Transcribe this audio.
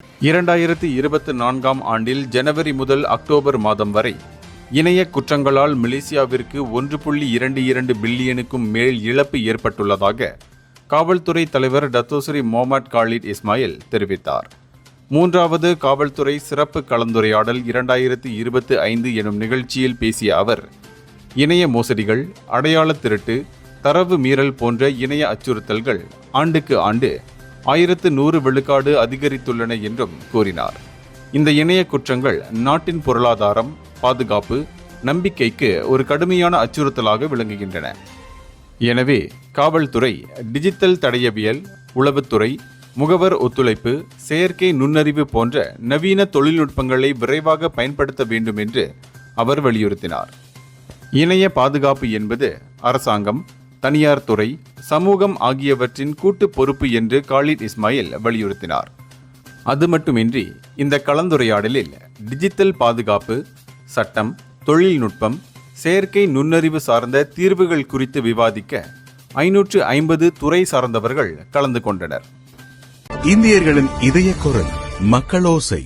2024ஆம் ஆண்டில் ஜனவரி முதல் அக்டோபர் மாதம் வரை இணைய குற்றங்களால் மலேசியாவிற்கு 1.22 பில்லியனுக்கும் மேல் இழப்பு ஏற்பட்டுள்ளதாக காவல்துறை தலைவர் டத்தோஸ்ரீ மொஹம்மட் காலிட் இஸ்மாயில் தெரிவித்தார். 3வது காவல்துறை சிறப்பு கலந்துரையாடல் 2025 எனும் நிகழ்ச்சியில் பேசிய அவர், இணைய மோசடிகள், அடையாள திருட்டு, தரவு மீறல் போன்ற இணைய அச்சுறுத்தல்கள் ஆண்டுக்கு ஆண்டு 1100 விழுக்காடு அதிகரித்துள்ளன என்றும் கூறினார். இந்த இணைய குற்றங்கள் நாட்டின் பொருளாதாரம், பாதுகாப்பு, நம்பிக்கைக்கு ஒரு கடுமையான அச்சுறுத்தலாக விளங்குகின்றன. எனவே காவல்துறை டிஜிட்டல் தடயவியல், உளவுத்துறை, முகவர் ஒத்துழைப்பு, செயற்கை நுண்ணறிவு போன்ற நவீன தொழில்நுட்பங்களை விரைவாக பயன்படுத்த வேண்டும் என்று அவர் வலியுறுத்தினார். இணைய பாதுகாப்பு என்பது அரசாங்கம், தனியார் துறை, சமூகம் ஆகியவற்றின் கூட்டு பொறுப்பு என்று காலிட் இஸ்மாயில் வலியுறுத்தினார். அது மட்டுமின்றி இந்த கலந்துரையாடலில் டிஜிட்டல் பாதுகாப்பு, சட்டம், தொழில்நுட்பம், செயற்கை நுண்ணறிவு சார்ந்த தீர்வுகள் குறித்து விவாதிக்க 550 துறை சார்ந்தவர்கள் கலந்து கொண்டனர். இந்தியர்களின் இதய குரல் மக்களோசை.